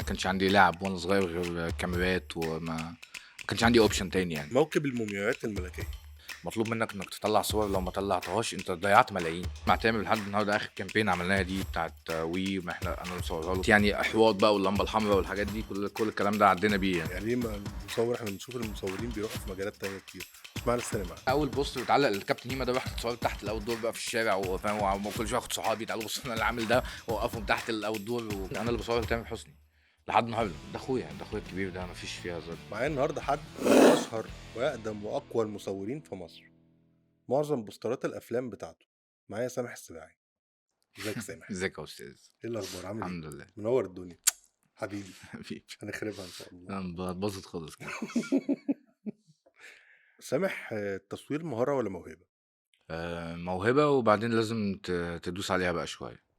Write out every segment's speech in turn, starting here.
ما كانش عندي لعب وانا صغير غير كاميرات، ما كانش عندي اوبشن تاني يعني. موكب المومياوات الملكية. مطلوب منك انك تطلع صور، لو ما طلعتهاش انت ضيعت ملايين. مع تامر لحد النهارده اخر كامبين عملناها دي بتاعت وي، ما احنا انا اللي مصورها له يعني، احواض بقى واللمبه الحمراء والحاجات دي، كل الكلام ده عدينا بيه يعني. يعني ليه ما المصور، احنا بنشوف المصورين بيروحوا في مجالات تانية كتير، اشمعنى السينما؟ اول بوست بيتعلق للكابتن هيما ده، رحت اتصورت تحت الاوت دور بقى في الشارع، وفاهم، وكل شويه اخد صحابي تعالوا بصوا انا اللي عامل ده، واوقفهم تحت الاوت دور، وانا اللي بصور تامر حسني لحد النهارده. ده اخويا الكبير، ده مفيش فيها هزار. معايا النهارده حد من اشهر واقدم واقوى المصورين في مصر، معظم بوسترات الافلام بتاعته. معايا سامح السباعي. ازيك يا سامح؟ ازيك يا استاذ؟ ايه الاخبار، عامل ايه؟ الحمد لله. منور الدنيا حبيبي. حبيبي. هنخربها ان شاء الله. انا بتبسط خالص كده. سامح، التصوير مهارة ولا موهبة؟ موهبة، وبعدين لازم تدوس عليها بقى شوية.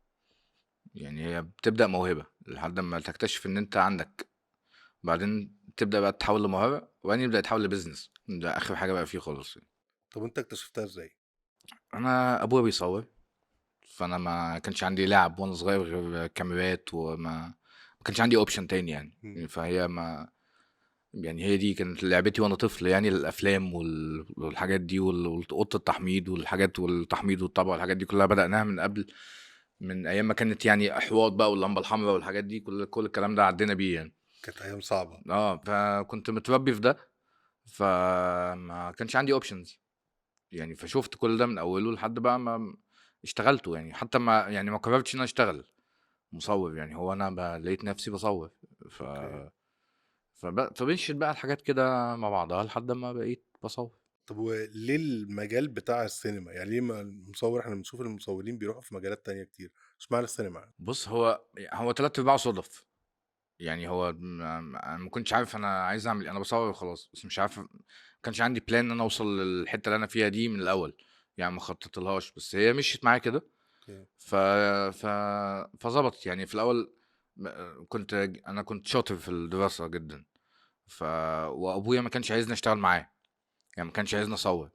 يعني هي بتبدأ موهبة لحد ما تكتشف ان انت عندك، بعدين تبدأ بقى تتحول لموهبة، وبعدين يبدأ يتحول لبزنس، ده اخر حاجة بقى فيه خالص يعني. طب انت اكتشفتها ازاي؟ انا ابويا بيصور، فانا ما كانش عندي لعب وانا صغير غير كاميرات، ما كانش عندي اوبشن تاني يعني. مم. فهي ما يعني هي دي كانت لعبتي وانا طفل يعني، الافلام والحاجات دي واوضه التحميض والحاجات والتحميض والطبع والحاجات دي كلها بدأناها من قبل، من ايام ما كانت يعني احواض بقى واللمبه الحمراء والحاجات دي، كل الكلام ده عدينا بيه يعني. كانت ايام صعبة. فكنت متربي في ده، فما كانش عندي اوبشنز يعني. فشفت كل ده من اوله لحد بقى ما اشتغلته يعني. حتى ما قررتش ان انا اشتغل مصور يعني، هو انا لقيت نفسي بصور. ف اوكي. فمشيت بقى الحاجات كده مع بعضها لحد ما بقيت بصور. طب وليه المجال بتاع السينما؟ يعني ليه ما المصور، احنا بنشوف المصورين بيروحوا في مجالات تانية كتير، اشمعنى السينما؟ بص، هو تلات ارباعه صدف يعني. هو انا ما كنتش عارف انا عايز اعمل إيه، انا بصور وخلاص، بس مش عارف، ما كانش عندي بلان ان انا اوصل للحته اللي انا فيها دي من الاول يعني، ما خططتلهاش، بس هي مشيت معايا كده. اوكي. ف ف فظبطت يعني في الاول. انا كنت شاطر في الدراسه جدا. ف وابويا ما كانش عايزني اشتغل معاه يعني، ما كانش عايزني اصور،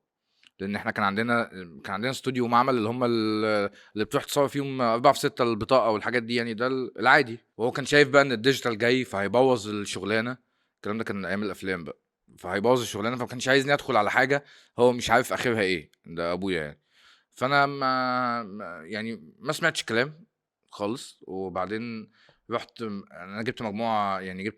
لان احنا كان عندنا استوديو ومعمل اللي هم اللي بتروح تصور فيهم 4 في 6 البطاقه والحاجات دي يعني، ده العادي. وهو كان شايف بقى ان الديجيتال جاي فهيبوظ الشغلانه. الكلام ده كان ايام الافلام بقى، فهيبوظ الشغلانه، فما كانش عايزني ادخل على حاجه هو مش عارف اخرها ايه، ده ابويا يعني. فانا يعني ما سمعتش كلام خالص. وبعدين انا جبت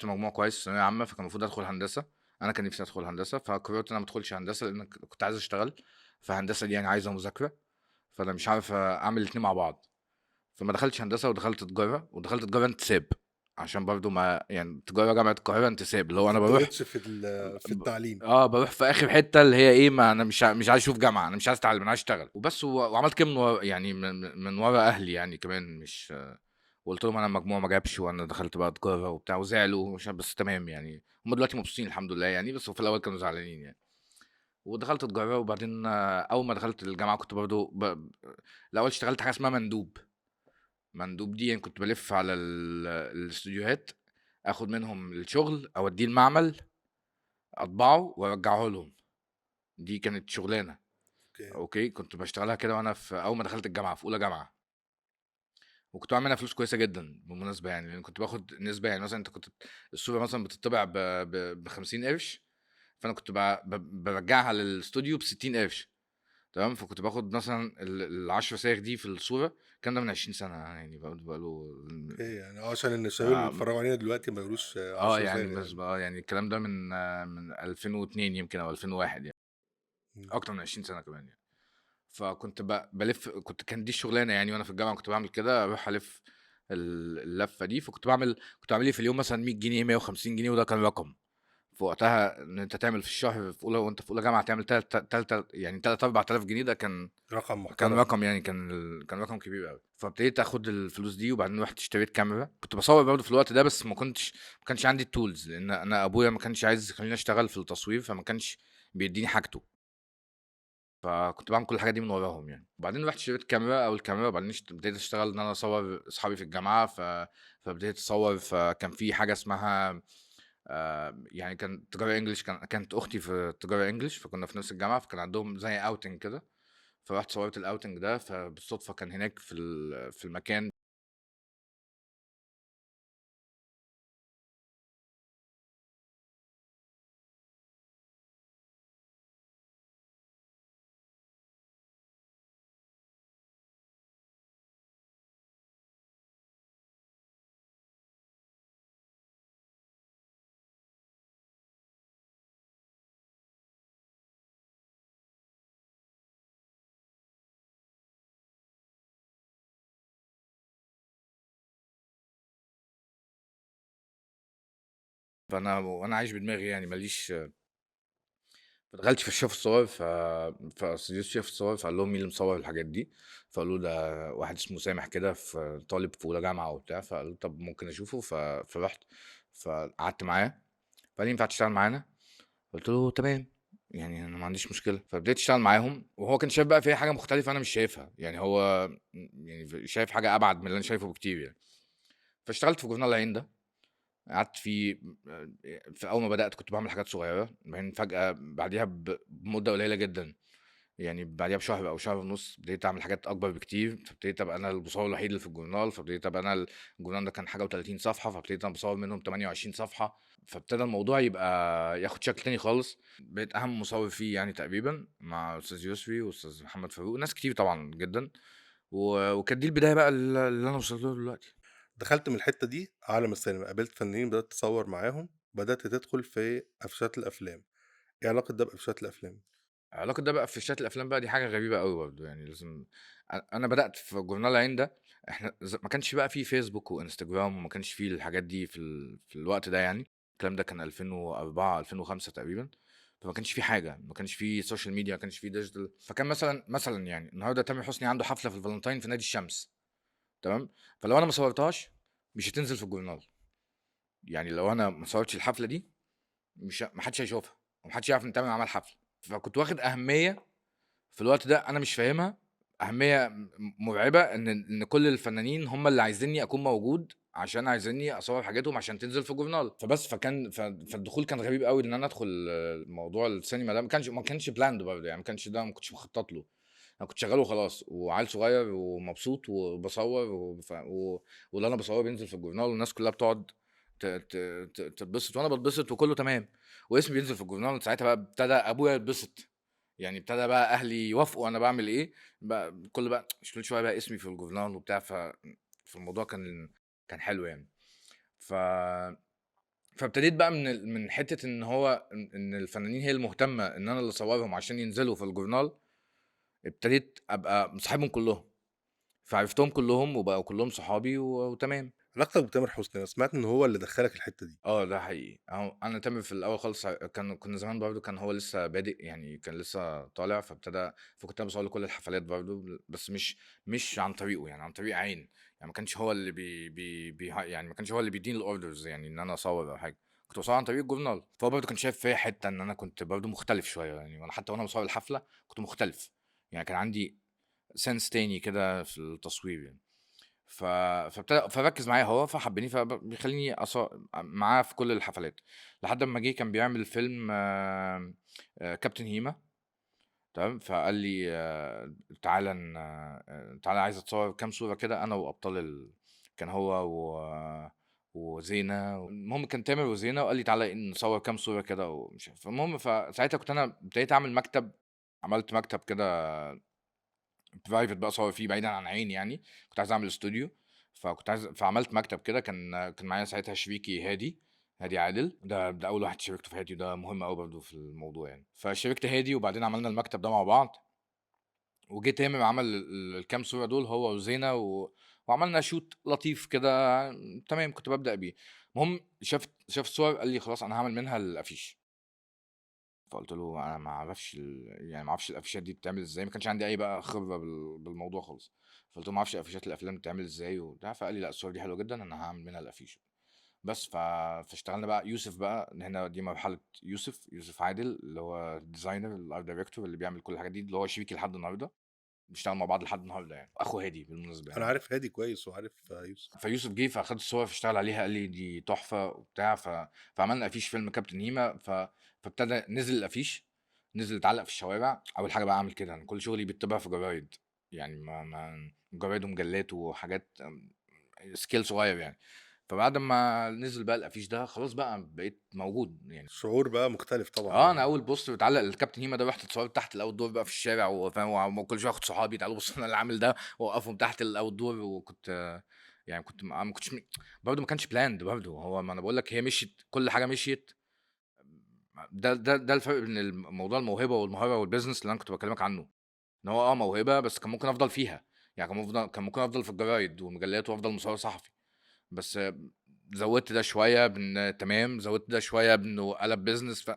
مجموع كويس في ثانويه عامه، فكان المفروض ادخل هندسه. انا كان نفسي ادخل هندسه، فقررت ان انا ما ادخلش هندسه لان كنت عايز اشتغل. فهندسه دي يعني عايزه مذاكره، فانا مش عارف اعمل الاتنين مع بعض. فما دخلتش هندسه، ودخلت تجاره، انتساب، عشان برضو ما يعني تجاره جامعه القاهره انتساب، اللي ما هو انا بروح. فضلتش في التعليم. بروح في اخر حته اللي هي ايه، ما انا مش عايز اشوف جامعه، انا مش عايز اتعلم، انا عايز اشتغل وبس. وعملت كده من ورا يعني، من ورا اهلي يعني كمان، مش وقلت لهم انا المجموع ما جابش، وانا دخلت بقى تجاره وبتاع، وزعلوا بس تمام يعني. هم دلوقتي مبسوطين الحمد لله يعني، بس في الاول كانوا زعلانين يعني. ودخلت تجاره، وبعدين اول ما دخلت الجامعه كنت برضو الاول اشتغلت حاجه اسمها مندوب. مندوب دي يعني كنت بلف على الاستوديوهات، اخد منهم الشغل، اوديه المعمل، اطبعه وارجعه لهم. دي كانت شغلانه. اوكي. اوكي، كنت بشتغلها كده وانا في اول ما دخلت الجامعه في اولى جامعه. وكنت بعمل منها فلوس كويسه جدا بالمناسبه يعني، لان كنت باخد نسبه يعني. مثلا انت كنت الصوره مثلا بتطبع ب 50 قرش، فانا كنت برجعها للاستوديو ب 60 قرش. تمام، فكنت باخد مثلا ال 10 صايغ دي في الصوره. كان ده من 20 سنه يعني، بقاله. اوكي، يعني عشان الشباب اللي اه بيتفرجوا علينا دلوقتي ما يقولوش 10 يعني صايغ بس يعني. بقى يعني الكلام ده من 2002 يمكن او 2001 يعني، مم. اكتر من 20 سنه كمان يعني. فكنت بلف، كان دي الشغلانه يعني، وانا في الجامعه كنت بعمل كده، اروح الف اللفه دي. كنت بعمل لي في اليوم مثلا 100 جنيه 150 جنيه، وده كان رقم في وقتها، ان انت تعمل في الشهر في اولى، وانت في اولى جامعه تعمل يعني 3 4000 جنيه، ده رقم كان محترم. رقم يعني، كان رقم كبير قوي. فابتديت اخد الفلوس دي، وبعدين رحت اشتريت كاميرا. كنت بصور برضه في الوقت ده، بس ما كانش عندي التولز، لان انا ابويا ما كانش عايز يخليني اشتغل في التصوير، فما كانش بيديني حاجته. فكنت باعمل كل الحاجات دي من وراهم يعني. وبعدين رُحت اشتريت كاميرا، وبعدين بديت أشتغل إن أنا أصوّر أصحابي في الجامعة. فبديت أصوّر. فكان في حاجة اسمها يعني كان تجارة English، كانت أختي في تجارة English، فكنا في نفس الجامعة، فكان عندهم زي outing كده. فرُحت صوّرت الouting ده، فبالصدفة كان هناك في المكان وأنا عايش بدماغي يعني ما دخلتش في الشيف الصور فاستديوس الشيف الصور فقال لهم مين اللي مصور الحاجات دي، فقالوا ده واحد اسمه سامح كده في طالب في أولى جامعة وبتاع، فقالوا طب ممكن أشوفه فرحت فقعدت معاه فقال لي ينفع تشتغل معانا؟ قلت له تمام، يعني انا ما عنديش مشكله. فبديت اشتغل معاهم وهو كان شايف بقى في حاجه مختلفه انا مش شايفها، يعني هو يعني شايف حاجه ابعد من اللي انا شايفه بكتير يعني. فاشتغلت في جورنال العين ده، قعدت فيه. في اول ما بدات كنت بعمل حاجات صغيره، بعدين فجاه بعديها بمده قليله جدا، يعني بعديها بشهر او شهر ونص بديت اعمل حاجات اكبر بكتير، فابتديت ابقى انا المصور الوحيد اللي في الجورنال، فابتديت ابقى انا الجورنال ده كان حاجه و30 صفحه، فابتديت انا بصور منهم 28 صفحه، فابتدى الموضوع يبقى ياخد شكل تاني خالص. بقيت اهم مصور فيه يعني تقريبا مع استاذ يسري واستاذ محمد فاروق، ناس كتير طبعا جدا، وكانت دي البدايه بقى اللي انا وصلت له دلوقتي. دخلت من الحتة دي عالم السينما، قابلت فنانين بدأت تصوّر معاهم، بدأت تدخل في قفشات الأفلام، إيه علاقة ده بقفشات الأفلام؟ علاقة ده بقى في شات الافلام بقى دي حاجه غريبه قوي برضه، يعني لازم انا بدات في جورنال العين ده. احنا ما كانش بقى فيه فيسبوك وانستجرام، وما كانش فيه الحاجات دي في الوقت ده يعني. الكلام ده كان 2004 2005 تقريبا، فما كانش فيه حاجه، ما كانش فيه سوشيال ميديا، ما كانش فيه ديجيتال. فكان مثلا يعني النهارده تامر حسني عنده حفله في الفالنتين في نادي الشمس، تمام؟ فلو انا ما صورتهاش مش هتنزل في الجورنال، يعني لو انا ما صورتش الحفله دي مش ما حدش هيشوفها، وما حدش يعرف ان تامر عمل حفله. فكنت واخد اهميه في الوقت ده انا مش فاهمها، أهمية مرعبة إن كل الفنانين هم اللي عايزينّي أكون موجود، عشان عايزينّي أصوّر حاجاتهم عشان تنزل في جورنال. فبس فالدخول كان غريب أوي إن أنا أدخل موضوع السينما ده، ما كانش planned برضه، يعني ما كنتش مخطط له. أنا كنت شغّال وخلاص، وعيل صغير ومبسوط وباصوّر واللي أنا باصوّره بينزل في الجورنال، والناس كلّها بتقعد ت ت ت تتبسط وأنا باتبسط وكلّه تمام، واسمي بينزل في الجورنال. ساعتها بقى ابتدى أبويا يتبسط، يعني ابتدى بقى أهلي يوافقوا أنا باعمل إيه، بقى كل شوية بقى اسمي في الجورنال وبتاع. فالموضوع كان حلو يعني. ف فابتديت بقى من حتة إن هو إن الفنانين هي المهتمة إن أنا اللي أصورهم عشان ينزلوا في الجورنال، ابتديت أبقى مصاحبهم كلّهم، فعرفتهم كلّهم وبقوا كلّهم صحابي وتمام. علاقتك بتامر حسني، أنا سمعت إن هو اللي دخّلك الحتة دي. ده حقيقي. أهو أنا تامر في الأول خالص كنا زمان برضه كان هو لسه بادئ، يعني كان لسه طالع، فكنت أنا باصور له كل الحفلات برضه، بس مش عن طريقه، يعني عن طريق عين. يعني ما كانش هو اللي يعني ما كانش هو اللي بيديني الorders يعني إن أنا أصور أو حاجة، كنت باصور عن طريق الجورنال. فهو برضه كان شايف فيّا حتّة إن أنا كنت برضه مختلف شوية يعني، وأنا حتى وأنا باصور الحفلة كنت مختلف، يعني كان عندي sense تاني كده في التصوير يعني. ف فركّز معايا هو، فحبّني بيخلّيني معاه في كل الحفلات، لحد أمّا جه كان بيعمل فيلم كابتن هيما، تمام؟ فقال لي تعالَ تعالَ عايز أتصوّر كام صورة كده أنا وأبطال كان هو وزينة، المهم كان تامر وزينة، وقال لي تعالَ نصوّر كام صورة كده ومش عارف. فالمهم فساعتها كنت أنا ابتديت أعمل مكتب، عملت مكتب كده private بقى أصوّر فيه بعيدًا عن عيني يعني، كنت عايز أعمل استوديو، فعملت مكتب كده. كان معايا ساعتها شريكي هادي عادل، ده أول واحد شاركته في حياتي، وده مهم أوي برضه في الموضوع يعني. فشاركت هادي وبعدين عملنا المكتب ده مع بعض، وجه تامر عمل الكام صورة دول هو وزينة وعملنا shoot لطيف كده، تمام كنت بابدأ بيه. المهم شاف الصور قال لي خلاص أنا هاعمل منها الأفيش. فقُلت له: "أنا ما أعرفش يعني ما أعرفش الأفيشات دي بتتعمل إزاي." ما كانش عندي أي بقى خبرة بالموضوع خالص. فقُلت له: "ما أعرفش أفيشات الأفلام بتتعمل إزاي وبتاع." فقال لي: "لأ الصور دي حلوة جدًا، أنا هاعمل منها الأفيش." بس فاشتغلنا بقى يوسف بقى، هنا دي مرحلة يوسف عادل اللي هو الdesigner الart director اللي بيعمل كل الحاجات دي، اللي هو شريكي لحد النهارده، بنشتغل مع بعض لحد النهارده يعني، أخو هادي بالمناسبة أنا يعني. عارف هادي كويس وعارف يوسف. فيوسف جه فخد الصور فاشتغل عليها قال لي دي تحفه وبتاع. فعملنا افيش فيلم كابتن هيما. فابتدى نزل الافيش، نزل اتعلق في الشوارع. اول حاجه بقى اعمل كده، انا كل شغلي بيتبع في جرايد، يعني جرايد ومجلات وحاجات سكيل صغير يعني. فبعد ما نزل بقى الافيش ده خلاص بقى بقيت موجود يعني. شعور بقى مختلف طبعًا انا يعني. اول بوستر اتعلق للكابتن هيما ده رحت اتصورت تحت الاوت دور بقى في الشارع وفاهم، وكل شويه اخد صحابي تعالوا بصوا انا اللي عامل ده واوقفهم تحت الاوت دور. وكنت يعني كنت ما كنتش برضه ما كانش بلاند برضه، هو ما انا بقول لك هي مشيت كل حاجه مشيت. ده الفرق بين موضوع الموهبه والمهاره والبيزنس اللي انا كنت بكلمك عنه، ان هو موهبه بس كان ممكن افضل فيها، يعني كان ممكن افضل في الجرايد والمجلات وافضل مصور صحفي، بس زودت ده شويه تمام، زودت ده شويه بانه قلب بيزنس.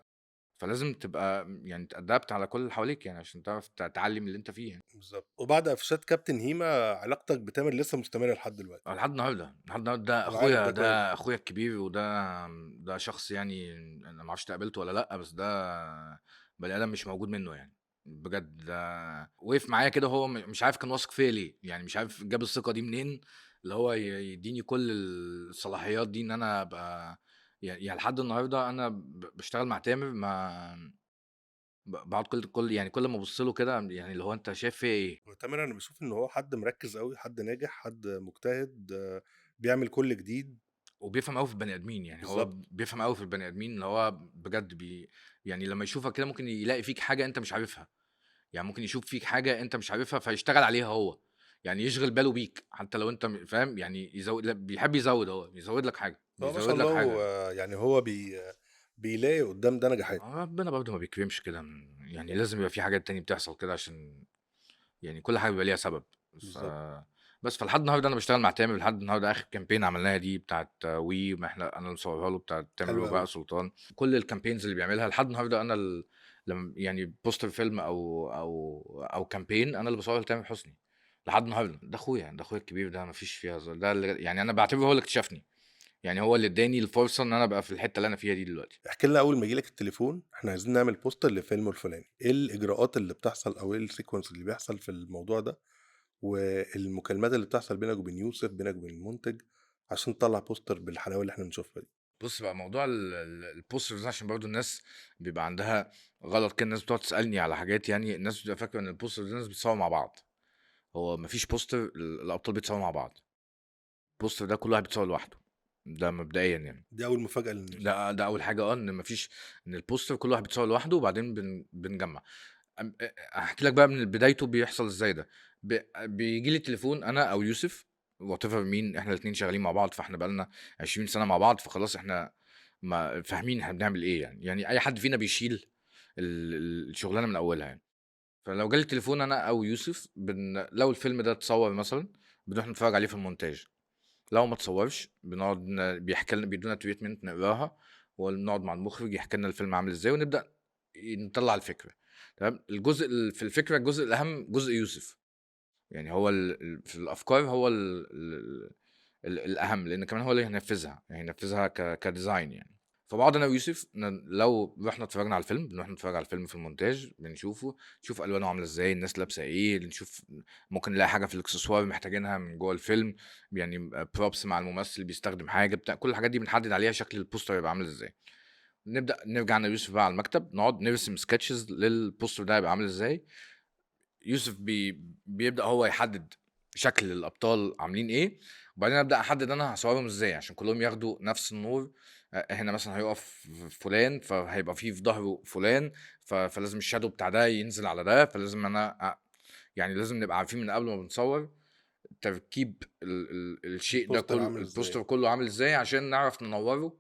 فلازم تبقى يعني تأدبت على كل اللي حواليك يعني عشان تعرف تعلي من اللي انت فيه يعني. بالضبط. وبعد قفشات كابتن هيما علاقتك بتامر لسه مستمرة لحد دلوقتي. لحد النهارده، لحد النهارده ده أنا عارف اخويا، ده كويس. ده اخويا الكبير، وده شخص يعني انا ما اعرفش قابلته ولا لا، بس ده بني ادم مش موجود منه يعني. بجد ده وقف معايا كده، هو مش عارف كان واثق فيا ليه، يعني مش عارف جاب الثقه دي منين، اللي هو يديني كل الصلاحيات دي ان انا ابقى يعني لحد النهارده انا بشتغل مع تامر. ما باقعد يعني كل ما ابص له كده يعني اللي هو انت شايف فيا ايه. وتامر أنا باشوف إن هو حد مركّز أوي، حد ناجح، حد مجتهد، بيعمل كل جديد. وبيفهم أوي في البني آدمين، يعني هو بالضبط. بيفهم أوي في البني آدمين، اللي هو بجد يعني لمّا يشوفك كده ممكن يلاقي فيك حاجة أنت مش عارفها، يعني ممكن يشوف فيك حاجة أنت مش عارفها فيشتغل عليها هو، يعني يشغل باله بيك حتى لو أنت فاهم، يعني يزوّد بيحب يزوّد هو، يزوّد لك حاجة، هو ما شاء بيزوّد لك الله حاجة. يعني هو بيلاقي قدّام ده نجاحات. ربنا برضه ما بيكرمش كده، يعني لازم يبقى في حاجات تانية بتحصل كده عشان يعني كل حاجة بيبقى ليها سبب. ف بالضبط. بس فلحد النهارده أنا باشتغل مع تامر، لحد النهارده آخر campaign عملناها دي بتاعة وي، ما إحنا أنا اللي مصورها له، بتاعة تامر حلو أوي. وبهاء سلطان. كل الcampaigns اللي بيعملها لحد النهارده أنا يعني بوستر فيلم أو campaign أنا اللي باصورها لتامر حسني لحد النهارده. ده أخويا، ده أخويا الكبير، ده ما فيش فيها هزار، ده اللي يعني أنا باعتبره هو اللي اكتشفني، يعني هو اللي اداني الفرصة إن أنا أبقى في الحتة اللي أنا فيها دي دلوقتي. احكِ لنا أول ما ييجي لك التليفون إحنا عايزين نعمل بوستر لفيلم الفلاني، إيه الإجراءات اللي بتحصل أو إيه الsequence اللي بيحصل في الموضوع ده، والمكالمات اللي بتحصل بينك وبين يوسف، بينك وبين المُنتج، عشان تطلّع بوستر بالحلاوة اللي إحنا بنشوفها دي؟ بُص بقى موضوع الposters ده عشان برضه الناس بيبقى عندها غلط كده، الناس بتقعد تسألني على حاجات، يعني الناس بتبقى فاكرة إن الposter ده الناس بتصور مع بعض، هو ما فيش poster الأبطال بيتصوروا مع بعض، الposter ده كل واحد بيتصور لوحده، ده مبدئيًا يعني. دي أول مفاجأة للناس. ده أول حاجة إن ما فيش إن الposter كل واحد بيتصور لوحده وبعدين بنجمّع. هاحكي لك بقى من بدايته بيحصل إزاي ده. بييجي لي التليفون أنا أو يوسف whatever مين، إحنا الاتنين شغالين مع بعض، فإحنا بقى لنا 20 سَنة مع بعض، فخلاص إحنا فاهمين إحنا بنعمل إيه يعني، يعني أي حد فينا بيشيل الشغلانة من أولها يعني. فلو جالي التليفون أنا أو يوسف لو الفيلم ده اتصوّر مثلًا، بنروح نتفرّج عليه في الmontage. لو ما اتصوّرش بنقعد بيحكي لنا، بيدّونا treatment نقراها، ونقعد مع المُخرج يحكي لنا الفيلم عامل إزاي، ونبدأ نطلّع الفكرة. تمام. الجزء في الفكرة الجزء الأهم جزء يوسف، يعني هو في الأفكار هو الأهم، لإن كمان هو اللي هينفذها، يعني هينفذها كdesign يعني. فباقعد أنا ويوسف لو رُحنا اتفرجنا على الفيلم، بنروح نتفرج على الفيلم في المونتاج، بنشوفه، نشوف ألوانه عاملة إزاي، الناس لابسة إيه، نشوف ممكن نلاقي حاجة في الإكسسوار محتاجينها من جوّه الفيلم، يعني props مع الممثل بيستخدم حاجة بتاع، كل الحاجات دي بنحدد عليها شكل البوستر هيبقى عامل إزاي. نبدأ نرجع أنا ويوسف بقى على المكتب، نقعد نرسم sketches للبوستر ده هيبقى عامل إزاي. يوسف بيبدأ هو يحدد شكل الأبطال عاملين إيه، وبعدين أبدأ أحدد أنا هاصورهم إزاي عشان كلّهم ياخدوا نفس النور. هنا مثلًا هيقف فلان، فهيبقى في ضهره فلان، فلازم الshadow بتاع ده ينزل على ده، فلازم أنا يعني لازم نبقى عارفين من قبل ما بنصوّر تركيب الشيء ده البوستر عامل إزاي. البوستر كلّه عامل إزاي عشان نعرف ننوّره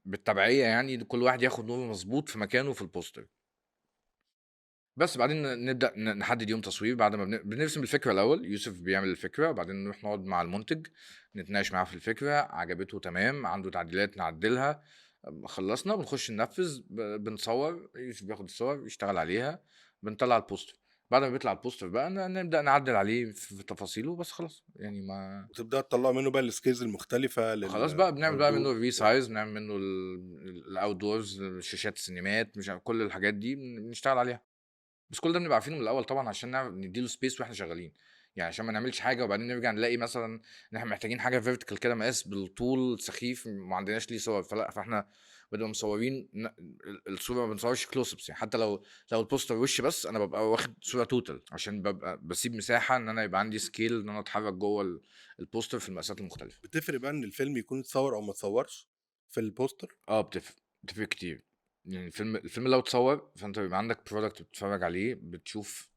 بالتبعية، يعني كل واحد ياخد نوره مضبوط في مكانه في البوستر. بس بعدين نبدأ نحدد يوم تصوير بعد ما بنرسم الفكرة الأول، يوسف بيعمل الفكرة، وبعدين نروح نقعد مع المُنتج، نتناقش معاه في الفكرة، عجبته تمام، عنده تعديلات نعدلها، خلّصنا بنخش ننفذ، بنصور، يوسف بياخد الصور يشتغل عليها، بنطلّع البوستر. بعد ما بيطلع البوستر بقى نبدأ نعدل عليه في تفاصيله بس خلاص، يعني ما وتبدأوا تطلّعوا منه بقى الskills المختلفة خلاص بقى بنعمل بقى منه للoutdoor وكده. الresize، بنعمل منه الoutdoors، شاشات السينمات، مش عارف كل الحاجات دي بنشتغل عليها. بس كل ده بنبقى عارفينه من الأول طبعًا عشان نعرف ندّي له space وإحنا شغالين، يعني عشان ما نعملش حاجة وبعدين نرجع نلاقي مثلًا إن إحنا محتاجين حاجة vertical كده مقاس بالطول سخيف ما عندناش ليه صور، فإحنا بنبقى مصورين الصورة ما بنصورش close ups، يعني حتى لو البوستر وِش بس أنا بابقى واخد صورة total عشان بابقى باسيب مساحة إن أنا يبقى عندي scale إن أنا أتحرك جوّه البوستر في المقاسات المختلفة. بتفرق بقى إن الفيلم يكون اتصوّر أو ما اتصوّرش في البوستر؟ بتفرق كتير، يعني الفيلم لو اتصوّر فأنت بيبقى عندك product بتتفرّج عليه، بتشوف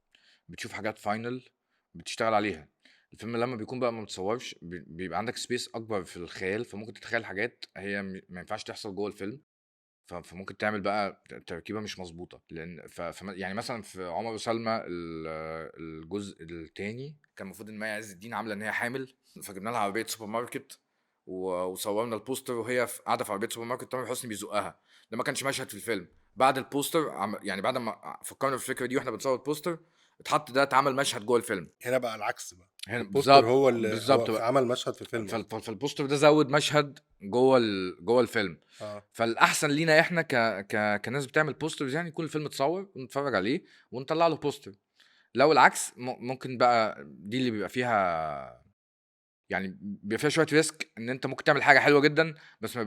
حاجات final بتشتغل عليها. الفيلم لمّا بيكون بقى ما متصوّرش بيبقى عندك space أكبر في الخيال، فممكن تتخيّل حاجات هي ما ينفعش تحصل جوّه الفيلم، فممكن تعمل بقى تركيبة مش مضبوطة، لإن يعني مثلًا في عمر وسلمى الجزء التاني كان المفروض إن مي عز الدين عاملة إن هي حامل، فجبنا لها عربية سوبر ماركت وصورنا البوستر وهي قاعده في عربيه سوبر ماركت، تامر حسني بيزقها. ده ما كانش مشهد في الفيلم. بعد البوستر يعني بعد ما فكرنا في الفكره دي واحنا بنصور البوستر، اتعمل مشهد جوه الفيلم. هنا بقى العكس بقى، هنا البوستر بالظبط هو اللي بالظبط هو بقى. عمل مشهد في الفيلم اصلا. فالبوستر ده زود مشهد جوه الفيلم. اه فالاحسن لينا احنا كناس بتعمل بوسترز، يعني يكون الفيلم اتصور ونتفرج عليه ونطلع له بوستر. لو العكس ممكن بقى دي اللي بيبقى فيها، يعني بيبقى فيها شويه ريسك، ان انت ممكن تعمل حاجه حلوه جدا بس ما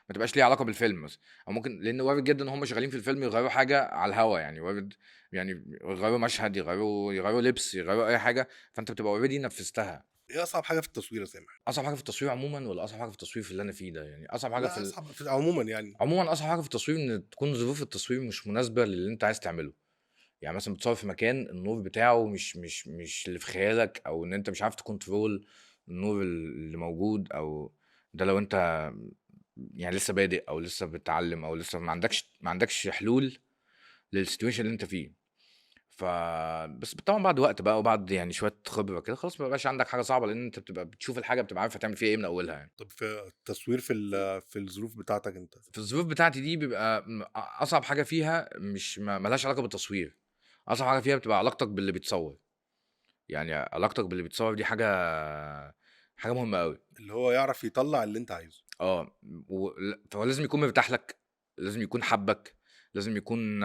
تبقاش ليها علاقه بالفيلم مثلا. او ممكن لان وارد جدا ان هم شغالين في الفيلم يغيروا حاجه على الهوا، يعني وارد، يعني يغيروا مشهد، يغيروا لبس، يغيروا اي حاجه، فانت بتبقى اوريدي نفذتها. ايه اصعب حاجه في التصوير يا سامح؟ اصعب حاجه في التصوير عموما ولا اصعب حاجه في التصوير في اللي انا فيه ده؟ يعني اصعب حاجه لا اصعب في عموما يعني. عموما اصعب حاجه في التصوير ان تكون ظروف التصوير مش مناسبه للي انت عايز تعمله. يعني مثلا بتصور في مكان النور بتاعه مش اللي في خيالك، او ان انت مش عارف تكنترول النور اللي موجود، او ده لو انت يعني لسه بادئ او لسه بتتعلم او لسه ما عندكش حلول للسيتويشن اللي انت فيه. ف بس طبعا بعد وقت بقى وبعد يعني شويه خبره كده خلاص ما بقاش عندك حاجه صعبه، لان انت بتبقى بتشوف الحاجه بتبقى عارف هتعمل فيها ايه من اولها يعني. طب في التصوير في الظروف بتاعتك انت؟ في الظروف بتاعتي دي بيبقى اصعب حاجه فيها مش ملهاش علاقه بالتصوير. اصعب حاجه فيها بتبقى علاقتك باللي بيتصور. يعني علاقتك باللي بيتصور دي حاجه مهمه قوي. اللي هو يعرف يطلع اللي انت عايزه. فهو لازم يكون مرتاح لك، لازم يكون حبك، لازم يكون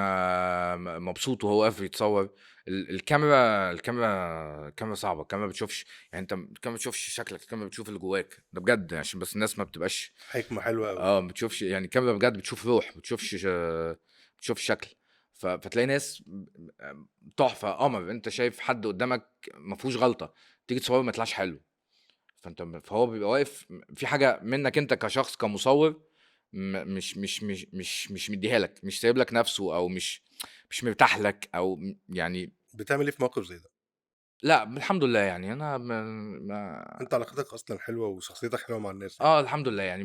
مبسوط وهو واقف يتصور. الكاميرا صعبه. الكاميرا ما بتشوفش، يعني انت الكاميرا ما بتشوفش شكلك، الكاميرا بتشوف اللي جواك ده بجد، عشان بس الناس ما بتبقاش حكمه حلوه قوي. ما بتشوفش. يعني الكاميرا بجد بتشوف روح، بتشوفش شكل. فتلاقي ناس تحفه قمر، انت شايف حد قدامك ما فيهوش غلطه، تيجي تصوره ما يطلعش حلو. فهو بيبقى واقف في حاجه منك انت كشخص كمصور، مش مديها لك، مش سايب لك نفسه، او مش مرتاح لك، او يعني. بتعمل ايه في موقف زي ده؟ لا الحمد لله، يعني انا انت علاقتك اصلا حلوه وشخصيتك حلوه مع الناس يعني. الحمد لله، يعني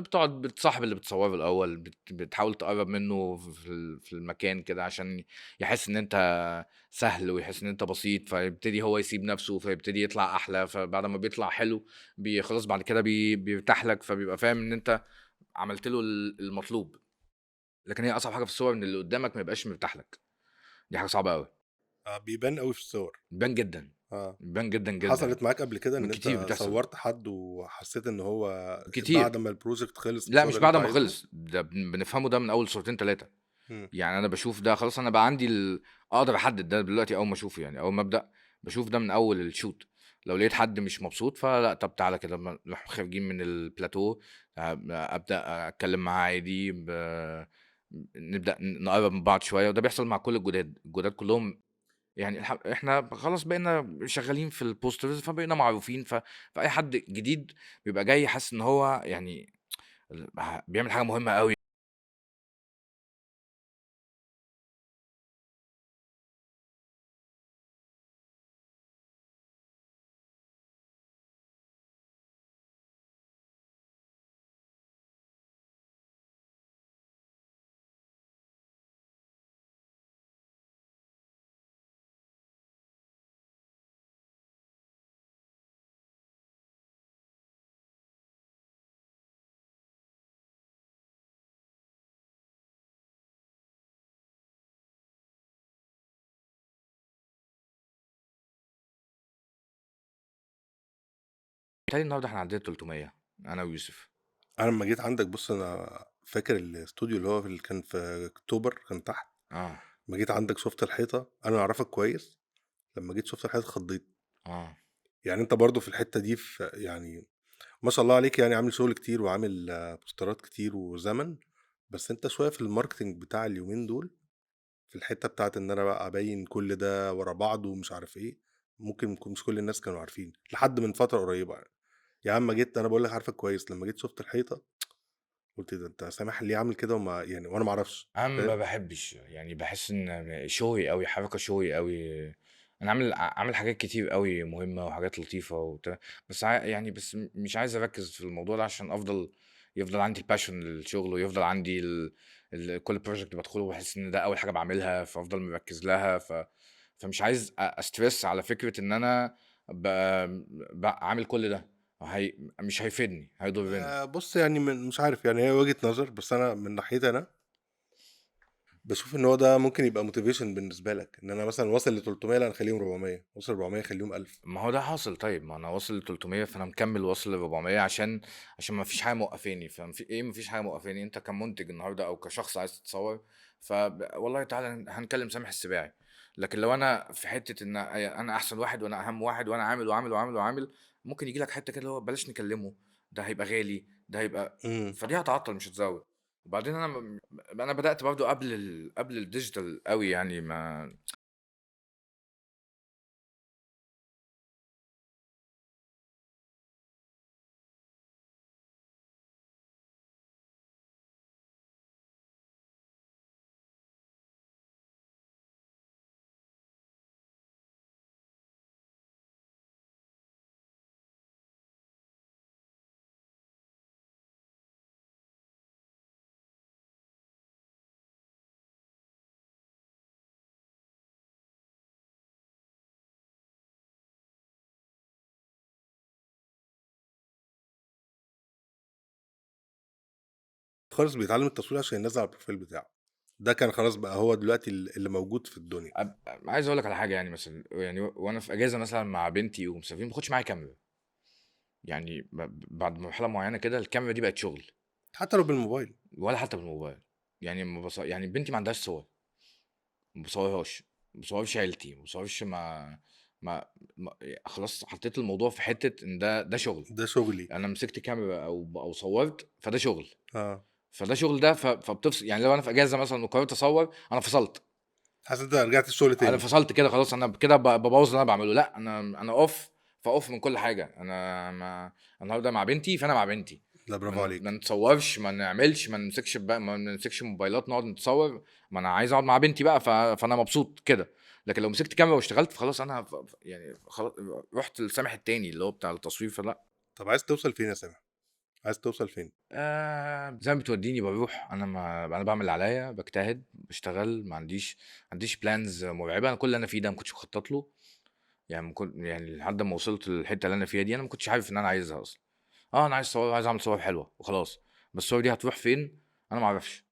بتقعد بتصاحب اللي بتصوره الاول، بتحاول تقرب منه في المكان كده، عشان يحس ان انت سهل ويحس ان انت بسيط، فيبتدي هو يسيب نفسه، فيبتدي يطلع احلى. فبعد ما بيطلع حلو خلاص بعد كده بيرتاح لك، فبيبقى فاهم ان انت عملت له المطلوب. لكن هي اصعب حاجه في الصور ان اللي قدامك ما يبقاش مرتاح لك. دي حاجه صعبه قوي. بيبان قوي في الصور. بيبان جدا. اه. بيبان جدا جدا. حصلت معاك قبل كده ان كتير انت بتحصل. صورت حد وحسيت ان هو بعد كتير. ما البروجكت خلص لا بصور مش اللي بعد انت ما عايزه؟ خلص، ده بنفهمه ده من اول صورتين ثلاثه. مم. يعني انا بشوف ده خلاص، انا بقى عندي اقدر احدد ده دلوقتي اول ما اشوفه، يعني اول ما ابدا بشوف ده من اول الشوت. لو لقيت حد مش مبسوط فلا، طب تعالى كده نروح خارجين من البلاتو، ابدا اتكلم معاه عادي، نبدا نقرب من بعض شويه. وده بيحصل مع كل الجداد كلهم. يعني احنا خلاص بقينا شغالين في البوسترز، فبقينا معروفين. فاي حد جديد بيبقى جاي حاسس ان هو يعني بيعمل حاجه مهمه قوي. تاني النهارده احنا عندنا 300، انا ويوسف. انا لما جيت عندك، بص انا فاكر الاستوديو اللي هو اللي كان في اكتوبر كان تحت. اه. لما جيت عندك شفت الحيطه، انا اعرفك كويس. لما جيت شفت الحيطه اتخضيت. اه. يعني انت برضو في الحته دي، في يعني ما شاء الله عليك، يعني عامل شغل كتير وعامل بوسترات كتير وزمن. بس انت شويه في الماركتنج بتاع اليومين دول، في الحته بتاعت ان انا بقى ابين كل ده ورا بعض ومش عارف ايه. ممكن يكون مش كل الناس كانوا عارفين لحد من فتره قريبه يعني. يا عم جيت انا بقول لك عارفك كويس، لما جيت شفت الحيطه قلت ده انت سامح ليه عامل كده وما يعني وانا ما اعرفش. انا ما فاهم. بحبش، يعني بحس ان شوي قوي، حركه شوي قوي. انا عامل حاجات كتير قوي مهمه وحاجات لطيفه وبتاع. بس يعني بس مش عايز اركز في الموضوع ده، عشان يفضل عندي الباشن للشغل، ويفضل عندي كل بروجكت بدخله بحس ان ده اول حاجه بعملها، فافضل مركز لها. فمش عايز استرس على فكره ان انا ب... عامل كل ده. مش هيفيدني، هيضرني. بُص يعني مش عارف، يعني هي وجهة نظر، بس أنا من ناحيتي أنا باشوف إن هو ده ممكن يبقى motivation بالنسبة لك، إن أنا مثلًا واصل ل300 لأ نخلّيهم 400، واصل 400 خلّيهم 1000. ما هو ده حاصل طيب، ما أنا واصل ل300 فأنا مكمّل واصل ل400 عشان ما فيش حاجة موقّفاني، ما فيش حاجة موقّفاني، أنت كمُنتج النهارده أو كشخص عايز تتصوّر، والله تعالَ هنكلّم سامح السباعي، لكن لو أنا في حتّة إن أنا أحسن واحد وأنا أهم واحد وأنا عامل، وعامل، وعامل، وعامل، ممكن ييجي لك حتّة كده اللي هو بلاش نكلّمه، ده هيبقى غالي، ده هيبقى إمم. فدي هتعطّل مش هتزوّد. وبعدين أنا بدأت برضه قبل الdigital أوي يعني ما خالص بيتعلّم التصوير عشان ينزّل على الprofile بتاعه، ده كان خلاص بقى هو دلوقتي اللي موجود في الدنيا. عايز أقول لك على حاجة يعني مثلًا يعني وأنا في إجازة مثلًا مع بنتي ومسافرين ما باخدش معايا كاميرا، يعني بعد مرحلة معيّنة كده الكاميرا دي بقت شغل، حتى لو بالموبايل. ولا حتى بالموبايل، يعني يعني بنتي ما عندهاش صور، ما باصورهاش، ما باصورش عيلتي، ما باصورش ما ما خلاص حطيت الموضوع في حتة إن ده شغل، ده شغلي. أنا مسكت كاميرا أو صوّرت فده شغل، آه. فده شغل ده يعني لو أنا في إجازة مثلًا وقررت أصوّر أنا فصلت. حاسس إن أنت رجعت الشغل أنا تاني. فصلت كده خلاص، أنا كده بابوّظ اللي أنا باعمله، لأ أنا off فoff من كل حاجة، أنا النهارده مع بنتي، فأنا مع بنتي، لأ برافو ما عليك. نتصوّرش، ما نعملش، ما نمسكش موبايلات نقعد نتصوّر، ما أنا عايز أقعد مع بنتي بقى فأنا مبسوط كده، لكن لو مسكت كاميرا واشتغلت فخلاص أنا يعني رُحت لسامح التاني اللي هو بتاع التصوير فلأ. طب عايز توصل فين يا سامح؟ عايز توصل فين؟ زي ما بتودّيني باروح، أنا باعمل اللي عليّا، باجتهد، باشتغل، ما عنديش plans مرعبة، أنا كل اللي أنا فيه ده ما كنتش مخطط له. يعني يعني لحد أمّا وصلت للحتّة اللي أنا فيها دي، أنا ما كنتش عارف إن أنا عايزها أصلًا. أنا عايز صور عايز أعمل صور حلوة وخلاص، بس الصور دي هتروح فين؟ أنا ما أعرفش،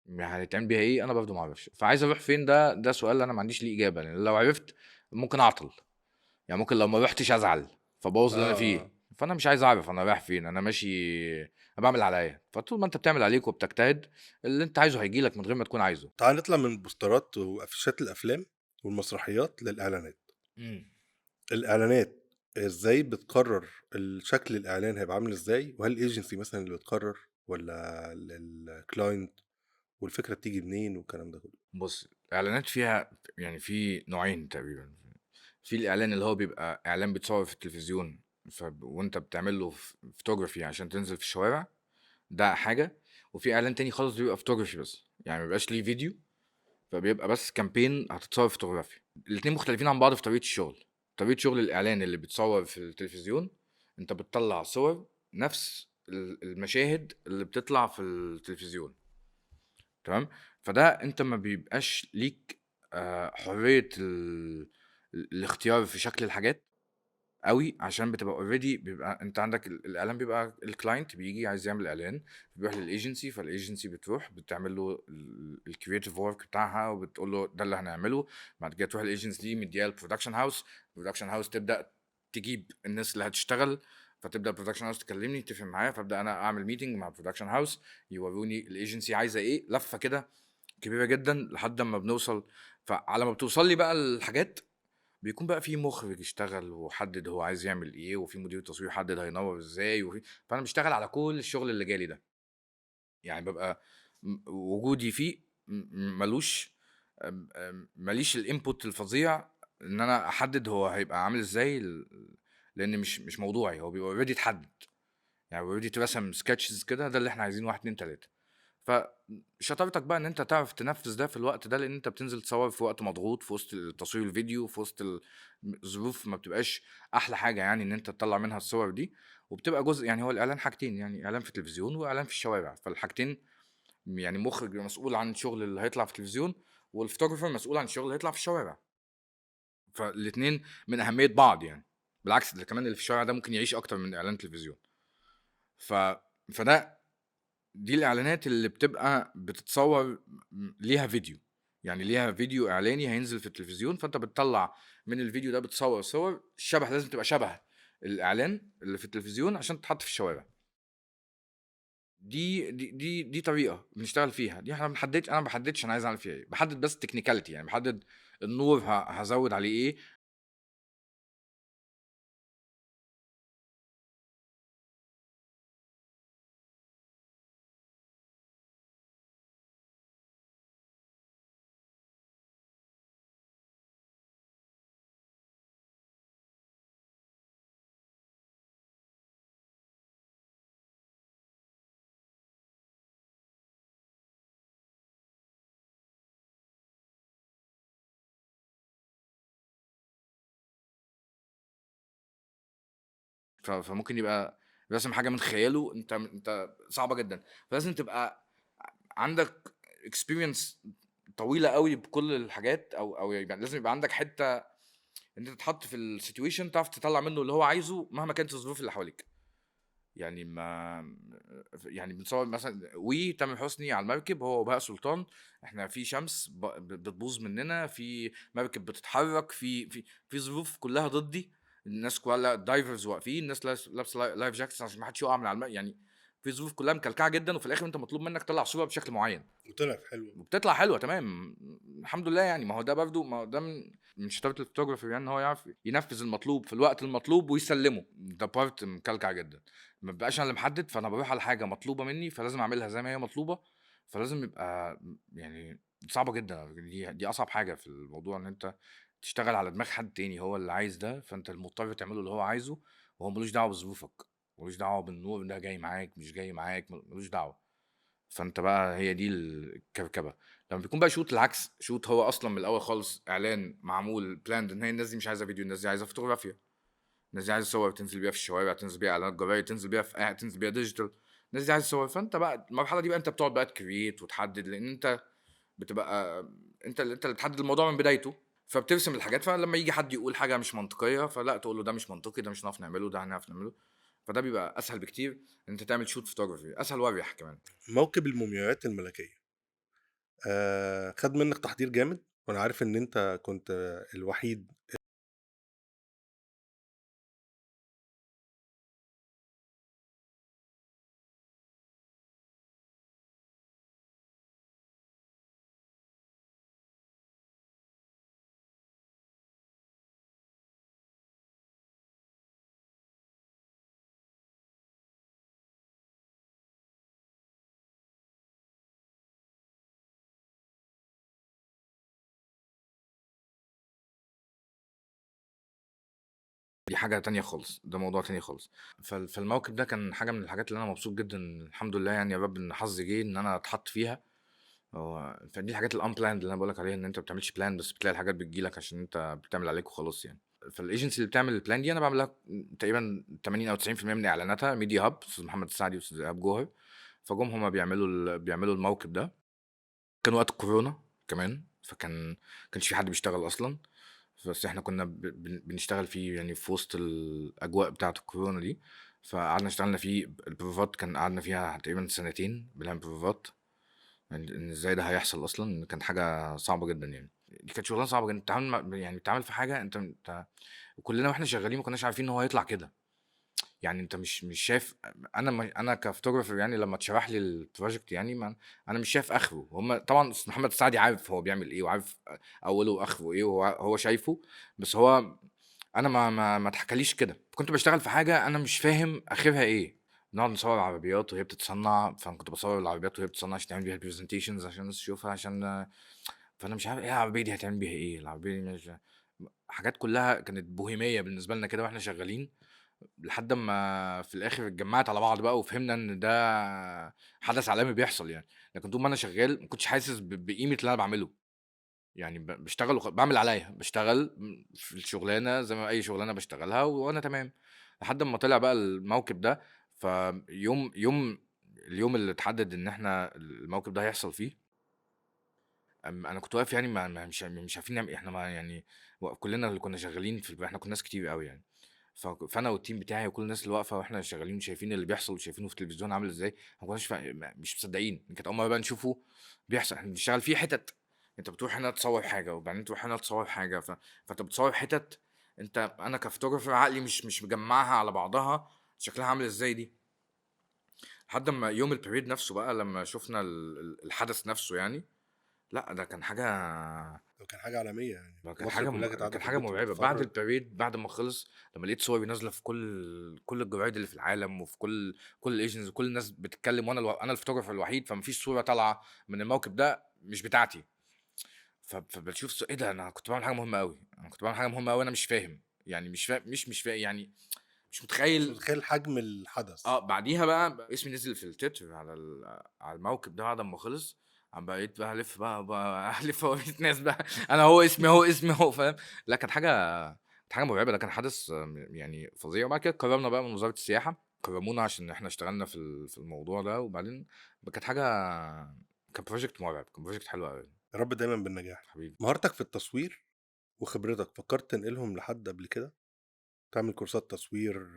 يعني هيتعمل بيها إيه؟ أنا برضه ما أعرفش. فعايز أروح فين ده سؤال أنا ما عنديش ليه إجابة، لإن لو عرفت ممكن أعطل، يعني ممكن لو ما رُحتش أزعل، فابوّظ اللي أنا آه. فيه. فأنا مش عايز أعرف أنا رايح فين، أنا ماشي أنا باعمل اللي عليّا، فطول ما أنت بتعمل اللي عليك وبتجتهد، اللي أنت عايزه هييجي لك من غير ما تكون عايزه. تعالَ نطلع من البوسترات وأفيشات الأفلام والمسرحيات للإعلانات. إمم. الإعلانات إزاي بتقرر شكل الإعلان هيبقى عامل إزاي؟ وهل agency مثلًا اللي بتقرر والّا الclient والفكرة بتيجي منين والكلام ده كله؟ بُص، الإعلانات فيها يعني في نوعين تقريبًا، في الإعلان اللي هو بيبقى إعلان بيتصور في التلفزيون وأنت بتعمل له photography عشان تنزل في الشوارع، ده حاجة، وفي إعلان تاني خالص بيبقى photography بس، يعني ما بيبقاش ليه فيديو، فبيبقى بس campaign هتتصور photography. الاتنين مختلفين عن بعض في طريقة الشغل. طريقة شغل الإعلان اللي بيتصور في التلفزيون، أنت بتطلّع صور نفس المشاهد اللي بتطلع في التلفزيون. تمام، فده أنت ما بيبقاش ليك حرية الاختيار في شكل الحاجات أوي، عشان بتبقى already بيبقى أنت عندك الإعلان بيبقى الclient بييجي عايز يعمل إعلان، بيروح للagency فالagency بتروح بتعمل له الcreative work بتاعها وبتقول له ده اللي هنعمله، بعد كده تروح الagency دي مدياه لproduction house، الproduction house تبدأ تجيب الناس اللي هتشتغل، فتبدأ الproduction house تكلمني اتفق معايا، فابدأ أنا أعمل meeting مع الproduction house يوروني الagency عايزة إيه، لفة كده كبيرة جدًا لحد أمّا بنوصل فعلى ما بتوصل لي بقى الحاجات، بيكون بقى في مُخرِج اشتغل وحدِّد هو عايز يعمل إيه، وفي مدير تصوير حدِّد هينوّر إزاي، فأنا باشتغل على كل الشغل اللي جالي ده، يعني بابقى وجودي فيه ما لوش ما ليش الinput الفظيع إن أنا أحدِّد هو هيبقى عامل إزاي لإن مش موضوعي، هو بيبقى already اتحدِّد، يعني already اترسم sketches كده ده اللي إحنا عايزينه 1، 2، 3. فشطارتك بقى إن أنت تعرف تنفّذ ده في الوقت ده، لإن أنت بتنزل تصوّر في وقت مضغوط، في وسط تصوير الفيديو، في وسط ظروف ما بتبقاش أحلى حاجة يعني إن أنت تطلّع منها الصور دي، وبتبقى جزء يعني هو الإعلان حاجتين، يعني إعلان في التلفزيون وإعلان في الشوارع، فالحاجتين يعني المُخرج بيبقى مسؤول عن الشغل اللي هيطلع في التلفزيون، والphotographer مسؤول عن الشغل اللي هيطلع في الشوارع، فالاتنين من أهمية بعض يعني. بالعكس ده كمان اللي في الشارع ده ممكن يعيش اكتر من اعلان تلفزيون. ف فده دي الإعلانات اللي بتبقى بتتصوّر ليها فيديو، يعني ليها فيديو إعلاني هينزل في التلفزيون، فأنت بتطلّع من الفيديو ده بتصوّر صور لازم تبقى شبه الإعلان اللي في التلفزيون عشان تتحط في الشوارع. دي طريقة بنشتغل فيها، دي إحنا أنا ما باحددش أنا عايز أعمل فيها إيه، باحدد بس technicality يعني باحدد النور هازوّد عليه إيه. فممكن يبقى راسم حاجة من خياله، أنت صعبة جدًا، فلازم تبقى عندك experience طويلة أوي بكل الحاجات أو يبقى لازم يبقى عندك حتّة إن أنت تتحط في الsituation تعرف تطلّع منّه اللي هو عايزه مهما كانت الظروف اللي حواليك. يعني ما يعني بنصوّر مثلًا تامر حسني على المركب هو وبهاء سلطان، إحنا في شمس بتبوظ مننا، في مركب بتتحرك، في ظروف كلّها ضدي، الناس كلّها الdivers واقفين، الناس لابسة life jackets عشان ما حدش يقع من على يعني في ظروف كلّها مكلكعة جدًا، وفي الآخر أنت مطلوب منّك تطلّع صورة بشكل معيّن. وطلعت حلوة. وبتطلع حلوة تمام، الحمد لله يعني، ما هو ده برضه ما هو ده من شطارة الphotographer يعني إن هو يعرف ينفّذ المطلوب في الوقت المطلوب ويسلّمه، ده part مكلكع جدًا، ما بابقاش أنا اللي محدد، فأنا باروح على حاجة مطلوبة منّي، فلازم أعملها زي ما هي مطلوبة، فلازم يبقى يعني صعبة جدًا، دي أصعب حاجة في الموضوع إن أنت تشتغل على دماغ حد تاني هو اللي عايز ده، فأنت المضطر تعمل له اللي هو عايزه، وهو ما لوش دعوة بظروفك، ما لوش دعوة بالنور ده جاي معاك مش جاي معاك، ما لوش دعوة. فأنت بقى هي دي الكركبة. لمّا بيكون بقى shoot العكس، shoot هو أصلًا من الأول خالص إعلان معمول planned إن هي الناس دي مش عايزة فيديو، الناس دي عايزة فوتوغرافيا، الناس دي عايزة صور تنزل بيها في الشوارع، تنزل بيها إعلانات جرايد، تنزل بيها تنزل بيها digital، الناس دي عايزة صور، فأنت بقى المرحلة دي بقى أنت بتقعد بقى تcreate وتحدد، لإن أنت بتبقى أنت اللي بتحدد الموضوع من بدايته، فبترسم الحاجات، فلمّا ييجي حد يقول حاجة مش منطقية، فلأ تقول له ده مش منطقي، ده مش هنعرف نعمله، ده هنعرف نعمله، فده بيبقى أسهل بكتير إن أنت تعمل shoot photography، أسهل وأريح كمان. موكب المومياوات الملكية خد منك تحضير جامد، وأنا عارف إن أنت كنت الوحيد. دي حاجة تانية خالص، ده موضوع تاني خالص. فالموقف ده كان حاجة من الحاجات اللي أنا مبسوط جدًا الحمد لله يعني يا رب إن حظي جه إن أنا اتحط فيها. فدي الحاجات الunplanned اللي أنا باقول لك عليها إن أنت ما بتعملش plan بس بتلاقي الحاجات بتيجي لك عشان أنت بتعمل عليك وخلاص يعني. فالagency اللي بتعمل الplan دي أنا باعمل لها تقريبًا 80 أو 90% من إعلاناتها media hub أستاذ محمد السعدي وأستاذ إيهاب جوهر، فجُم هُم بيعملوا الموكب ده. كان وقت الكورونا كمان، ما كانش في حد بيشتغل أصلًا، بس إحنا كنا بنشتغل فيه يعني في وسط الأجواء بتاعة الكورونا دي، فقعدنا اشتغلنا فيه البروفات قعدنا فيها تقريبًا سنتين بنعمل بروفات، إن إزاي ده هيحصل أصلًا، كانت حاجة صعبة جدًا يعني، دي كانت شغلانة صعبة جدًا، التعامل يعني بتتعامل في حاجة أنت وكلنا وإحنا شغالين ما كناش عارفين إن هو هيطلع كده. يعني أنت مش شايف، أنا كphotographer يعني لمّا اتشرح لي الproject يعني ما أنا مش شايف آخره، هُم طبعًا أستاذ محمد السعدي عارف هو بيعمل إيه، وعارف أوله وآخره إيه، وهو شايفه، بس أنا ما اتحكاليش كده، كنت باشتغل في حاجة أنا مش فاهم آخرها إيه، بنقعد نصور عربيات وهي بتتصنّع، فأنا كنت باصور العربيات وهي بتتصنّع عشان نعمل بيها presentations عشان الناس تشوفها فأنا مش عارف إيه العربية دي هتعمل بيها إيه، العربية دي مش حاجات كلّها كانت بوهيمية بالنسبة لنا كده وإحنا شغالين. لحد أمّا في الآخر اتجمّعت على بعض بقى وفهمنا إن ده حدث عالمي بيحصل يعني، لكن طول ما أنا شغّال ما كنتش حاسس بقيمة اللي أنا باعمله، يعني باشتغل باعمل اللي عليّا، باشتغل في الشغلانة زي ما أي شغلانة باشتغلها وأنا تمام، لحد أمّا طلع بقى الموكب ده، اليوم اللي اتحدد إن إحنا الموكب ده هيحصل فيه، أنا كنت واقف يعني ما مش عارفين نعمل إيه، إحنا ما يعني كلّنا اللي كنا شغّالين إحنا كنا ناس كتير أوي يعني. فانا والتيم بتاعي وكل الناس اللي واقفه واحنا شغالين شايفين اللي بيحصل وشايفينه في التلفزيون عامل ازاي، ما كناش مش مصدقين. كانت اول مره بقى نشوفه بيحصل. احنا بنشتغل فيه حتت، انت بتروح هنا تصور حاجه وبعدين تروح هنا تصور حاجه، فانت بتصور حتت. انا كفوتوغرافر عقلي مش مجمعها على بعضها شكلها عامل ازاي دي. لحد ما يوم البريد نفسه بقى لما شفنا الحدث نفسه يعني، لا ده كان حاجه، ده كان حاجة عالمية يعني، ما كانت مصر حاجة كلها كانت قاعدة كانت في حاجة البيت مرعبة. بعد بتتفرج. البريد بعد ما خلص، لما لقيت صوري نازلة في كل الجرايد اللي في العالم وفي كل الايجنز وكل الناس بتتكلم، وانا انا الفوتوغرافر الوحيد، فمفيش صورة طالعة من الموكب ده مش بتاعتي. فبتشوف ايه ده، انا كنت بعمل حاجة مهمة قوي، انا كنت بعمل حاجة مهمة قوي، انا مش فاهم يعني، مش فاهم يعني، مش مش متخيل. متخيل حجم الحدث. اه بعديها بقى اسمي نزل في التتر على على الموكب ده بعد ما خلص. عم بقيت بقى الف بقى الف وريت ناس بقى انا هو اسمي هو اسمي هو فاهم. لا كانت حاجه مرعبه، ده كان حدث يعني فظيع. وبعد كده قررنا بقى من وزاره السياحه كرمونا عشان احنا اشتغلنا في الموضوع ده. وبعدين كانت حاجه، كان بروجكت مرعب، كان بروجكت حلو قوي. يا رب دايما بالنجاح. حبيبي. مهارتك في التصوير وخبرتك فكرت تنقلهم لحد قبل كده؟ تعمل كورسات تصوير،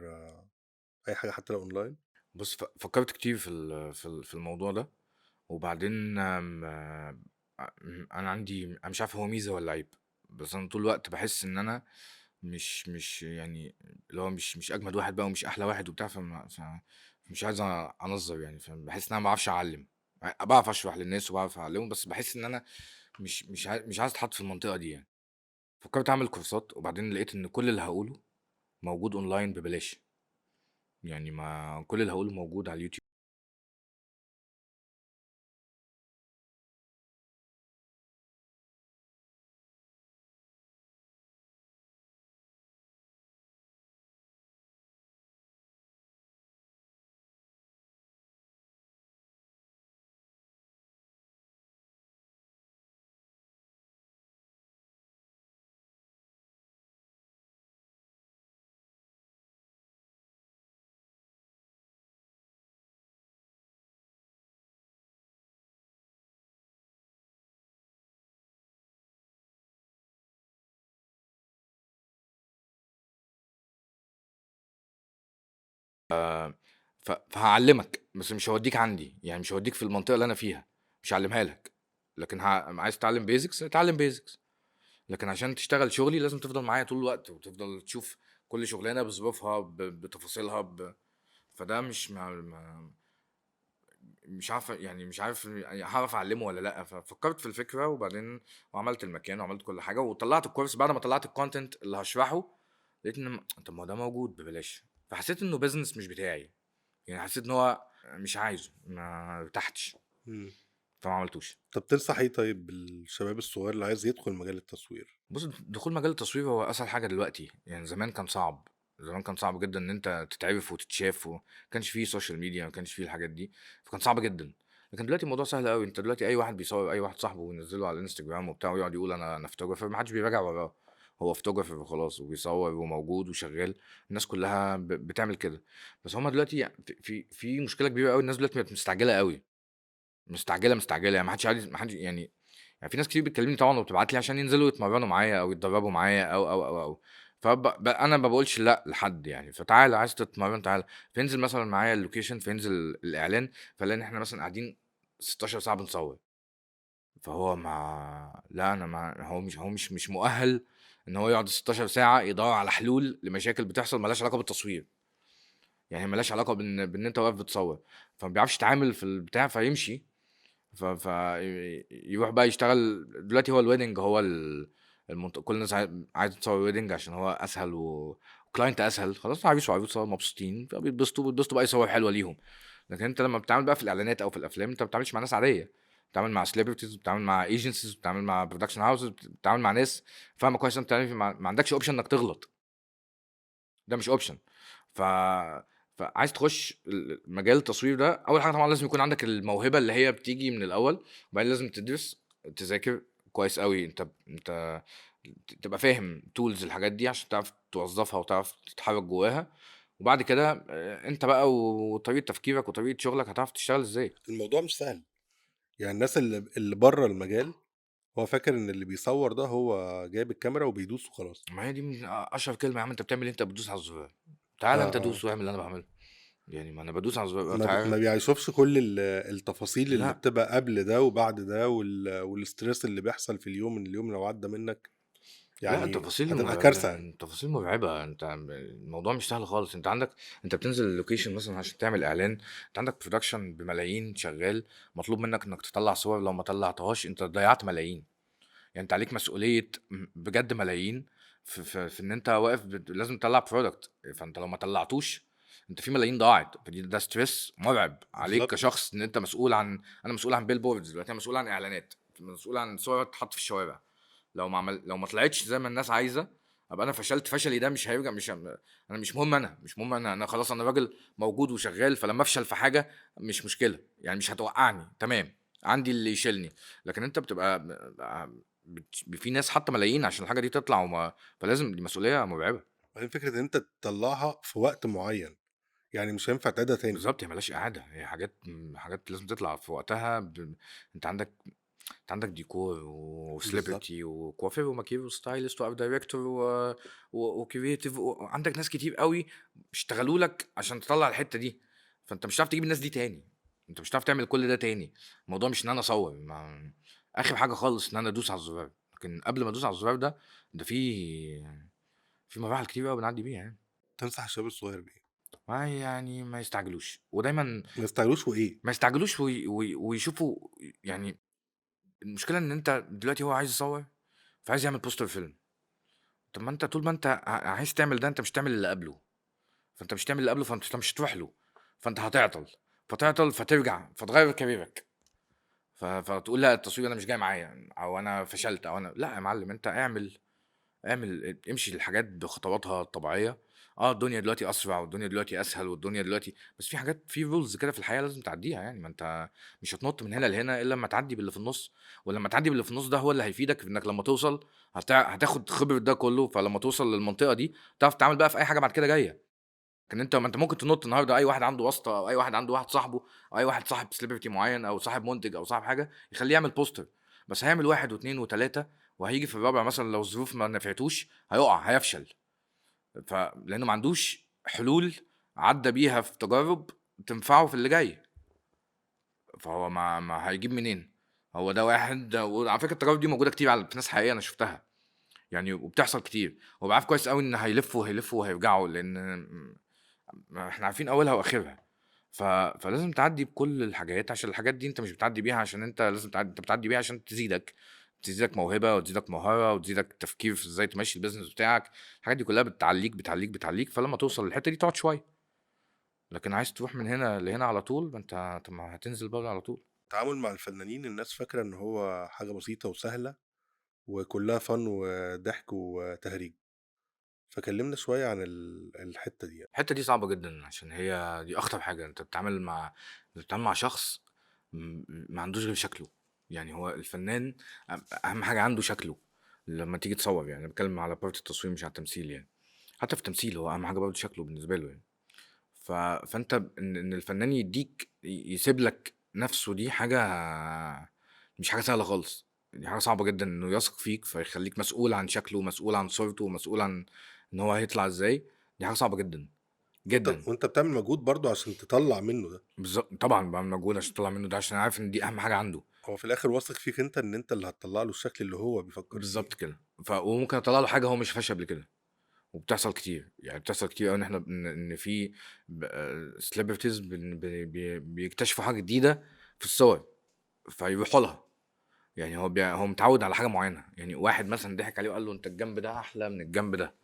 اي حاجة حتى لو اونلاين؟ بص فكرت كتير في الموضوع ده. وبعدين انا عندي، انا مش عارف هو ميزه ولا عيب، بس انا طول الوقت بحس ان انا مش يعني اللي هو مش اجمد واحد بقى ومش احلى واحد وبتاع، مش عايز انظر يعني. بحس ان انا ما بعرفش اعلم. بعرف اشرح للناس وبعرف اعلمهم، بس بحس ان انا مش عايز اتحط في المنطقه دي يعني. فكرت اعمل كورسات وبعدين لقيت ان كل اللي هقوله موجود اونلاين ببلاش. يعني ما كل اللي هقوله موجود على اليوتيوب. فهعلمك بس مش هوديك عندي يعني، مش هوديك في المنطقه اللي انا فيها، مش هعلمها لك. لكن عايز تتعلم بيزكس اتعلم بيزكس. لكن عشان تشتغل شغلي لازم تفضل معايا طول الوقت وتفضل تشوف كل شغلانه بظروفها بتفاصيلها فده مش عارف يعني، مش عارف يعني هعرف اعلمه ولا لا. ففكرت في الفكره وبعدين وعملت المكان وعملت كل حاجه وطلعت الكورس. بعد ما طلعت الكونتنت اللي هشرحه لقيت ان طب ما هو ده موجود ببلاش. فحسيت انه بيزنس مش بتاعي يعني، حسيت ان هو مش عايزه، ما ارتحتش، مم. فما عملتوش. طب تنصح ايه طيب بالشباب الصغير اللي عايز يدخل مجال التصوير؟ بص دخول مجال التصوير هو اسهل حاجه دلوقتي يعني. زمان كان صعب، زمان كان صعب جدا ان انت تتعرف وتتشاف، وما كانش فيه سوشيال ميديا، ما كانش فيه الحاجات دي، فكان صعب جدا. لكن دلوقتي الموضوع سهل قوي. انت دلوقتي اي واحد بيصور اي واحد صاحبه وينزله على الانستجرام وبتاع ويقعد يقول انا فوتوجرافر، ما حدش بيراجع وراه. هو فوتوجرافر وخلاص وبيصور وموجود وشغال. الناس كلها بتعمل كده. بس هما دلوقتي في مشكله كبيره قوي. الناس دلوقتي بقت مستعجله قوي، مستعجله يعني. ما حدش عايز، ما حدش يعني. يعني في ناس كتير بتكلمني طبعا وبتبعت لي عشان ينزلوا يتمرنوا معايا او يتدربوا معايا او انا ما بقولش لا لحد يعني. فتعال عايز تتمرن تعال. فينزل مثلا معايا اللوكيشن، فينزل الاعلان، فلاقي ان احنا مثلا قاعدين 16 ساعه بنصور. فهو ما لا انا ما هو مش مؤهل ان هو يقعد 16 ساعه يدور على حلول لمشاكل بتحصل ملهاش علاقه بالتصوير. يعني ملهاش علاقه بان انت واقف بتصور. فما بيعرفش يتعامل في البتاع فيمشي. ف يروح بقى يشتغل دلوقتي. هو الويدنج هو كل الناس عايزه تصور ويدنج عشان هو اسهل وكلاينت اسهل. خلاص عايز عايز مبسوطين فبيتبسطوا بقى يصور حلوه ليهم. لكن انت لما بتتعامل بقى في الاعلانات او في الافلام انت ما بتتعاملش مع ناس عاديه، بتتعامل مع سليبرتيز، بتتعامل مع ايجنسيز، بتتعامل مع برودكشن هاوسز، بتتعامل مع ناس فاهمه كويس. انت ما عندكش اوبشن انك تغلط، ده مش اوبشن. ف فعايز تخش مجال التصوير ده، اول حاجه طبعا لازم يكون عندك الموهبه اللي هي بتيجي من الاول. وبعدين لازم تدرس، تذاكر كويس قوي. انت تبقى فاهم تولز الحاجات دي عشان تعرف توظفها وتعرف تتحرك جواها. وبعد كده انت بقى وطريقه تفكيرك وطريقه شغلك هتعرف تشتغل ازاي. الموضوع مش سهل. يعني الناس اللي بره المجال هو فاكر إن اللي بيصوّر ده هو جايب الكاميرا وبيدوس وخلاص. ما هي دي من اشهر كلمه يا عم، انت بتعمل إيه؟ انت بتدوس على الزرار، تعالى انت آه. دوس واعمل اللي انا بعمله. يعني ما انا بدوس على الزرار، ما تعالى. بيشوفش كل التفاصيل اللي لا بتبقى قبل ده وبعد ده والstress اللي بيحصل في اليوم، إن اليوم لو عدّى منّك لا يعني التفاصيل هتبقى كارثة يعني. التفاصيل مرعبة. انت الموضوع مش سهل خالص. انت عندك، انت بتنزل اللوكيشن مثلا عشان تعمل اعلان، انت عندك برودكشن بملايين شغال، مطلوب منك انك تطلع صور، لو ما طلعتهاش انت ضيعت ملايين. يعني انت عليك مسؤولية بجد ملايين في ان انت واقف لازم تطلع برودكت، فانت لو ما طلعتوش انت في ملايين ضاعت. ده ستريس مرعب عليك بالضبط. كشخص، ان انت مسؤول عن، انا مسؤول عن بيل بوردز دلوقتي، انا مسؤول عن اعلانات، مسؤول عن صور تتحط في الشوارع. لو ما طلعتش زي ما الناس عايزه، ابقى انا فشلت. فشلي ده مش هيرجع، انا مش مهم، مش مهم، انا خلاص انا راجل موجود وشغال، فلما افشل في حاجه مش مشكله يعني، مش هتوقعني، تمام، عندي اللي يشيلني. لكن انت بتبقى في ناس حاطه ملايين عشان الحاجه دي تطلع فلازم، دي مسؤوليه مرعبه. وبعدين فكرة إن أنت تطلّعها في وقت معيّن، يعني مش هينفع تعيدها تاني. بالظبط، هي ملهاش اعاده، هي حاجات لازم تطلع في وقتها انت عندك، انت عندك ديكور بالضبط. وسليبرتي وكوافير وماكير وستايلست وارت دايركتور وكرييتيف عندك ناس كتير قوي اشتغلوا لك عشان تطلع الحته دي. فانت مش هتعرف تجيب الناس دي تاني، انت مش هتعرف تعمل كل ده تاني. الموضوع مش ان انا اصور اخر حاجه خالص ان انا ادوس على الزرار، لكن قبل ما ادوس على الزرار ده في مراحل كتير قوي بنعدي بيها يعني. تنصح الشباب الصغير بإيه؟ ما يستعجلوش، ودايما ما يستعجلوش وإيه؟ ما يستعجلوش ويشوفوا يعني. المشكله ان انت دلوقتي هو عايز يصور، فعايز يعمل بوستر فيلم. طب ما انت طول ما انت عايز تعمل ده، انت مش تعمل اللي قبله. فانت مش تعمل اللي قبله، فانت مش هتروح له، فانت هتعطل، فتعطل فترجع فتغير كاريرك، فتقول لا التصوير انا مش جاي معايا، او انا فشلت، او انا لا يا معلم، انت امشي الحاجات بخطواتها الطبيعيه. اه الدنيا دلوقتي اسرع، والدنيا دلوقتي اسهل، والدنيا دلوقتي بس في حاجات، في رولز كده في الحياه لازم تعديها يعني. ما انت مش هتنط من هنا لهنا الا لما تعدي باللي في النص. ولما تعدي باللي في النص ده هو اللي هيفيدك في انك لما توصل هتاخد خبره ده كله، فلما توصل للمنطقه دي تعرف تتعامل بقى في اي حاجه بعد كده جايه. لكن انت، ما انت ممكن تنط النهارده، اي واحد عنده واسطه، او اي واحد عنده واحد صاحبه، او اي واحد صاحب سليبرتي معين، او صاحب منتج، او صاحب حاجه، يخليه يعمل بوستر. بس هيعمل واحد واثنين وثلاثه، وهيجي في الرابع مثلا لو الظروف ما نفعتوش هيقع، هيفشل. لانه ما عندوش حلول عدى بيها في تجارب تنفعه في اللي جاي. فهو ما هيجيب منين؟ هو ده واحد، وعلى فكره التجارب دي موجوده كتير على، في ناس حقيقيه انا شفتها يعني، وبتحصل كتير. هو عارف كويس قوي ان هيلفوا وهيلفوا وهيرجعوا، لان ما احنا عارفين اولها واخرها. فلازم تعدي بكل الحاجات، عشان الحاجات دي انت مش بتعدي بيها عشان انت لازم تعدي، انت بتعدي بيها عشان تزيدك موهبه، وتزيدك مهاره، وتزيدك تفكير في ازاي تمشي البيزنس بتاعك. الحاجات دي كلها بتعليك، فلما توصل للحته دي تقعد شويه. لكن عايز تروح من هنا لهنا على طول، ما انت طب ما هتنزل بره على طول. التعامل مع الفنانين الناس فاكرة إن هو حاجة بسيطة وسهلة وكلّها fun وضحك وتهريج، فكلّمنا شوية عن الحتّة دي يعني. الحته دي صعبه جدا، عشان هي دي اخطر حاجه. انت بتتعامل مع شخص ما عندوش غير شكله. يعني هو الفنان اهم حاجه عنده شكله. لما تيجي تصور يعني، أنا بتكلم على بارت التصوير مش على التمثيل يعني. حتى في التمثيل هو اهم حاجه برضه شكله بالنسبه له يعني. فانت ان الفنان يديك يسيب لك نفسه، دي حاجه مش حاجه سهله خالص. دي حاجه صعبه جدا انه يثق فيك فيخليك مسؤول عن شكله، ومسؤول عن صورته، ومسؤول عن ان هو هيطلع ازاي. دي حاجه صعبه جدا جدا. وأنت بتعمل مجهود برضه عشان تطلّع منّه ده. بالظبط، طبعا بعمل مجهود عشان اطلع منه ده، عشان عارف ان دي اهم حاجه عنده. هو في الآخر واثق فيك أنت إن أنت اللي هتطلّع له الشكل اللي هو بيفكّر فيه. بالظبط كده. وممكن اطلع له حاجه هو مش شافهاش قبل كده. وبتحصل كتير يعني، بتحصل كتير قوي ان احنا ان في سليبرتيز بيكتشفوا حاجه جديده في الصور، فيروحوا لها. يعني هو متعود على حاجه معينه. يعني واحد مثلا ضحك عليه وقال له انت الجنب ده احلى من الجنب ده،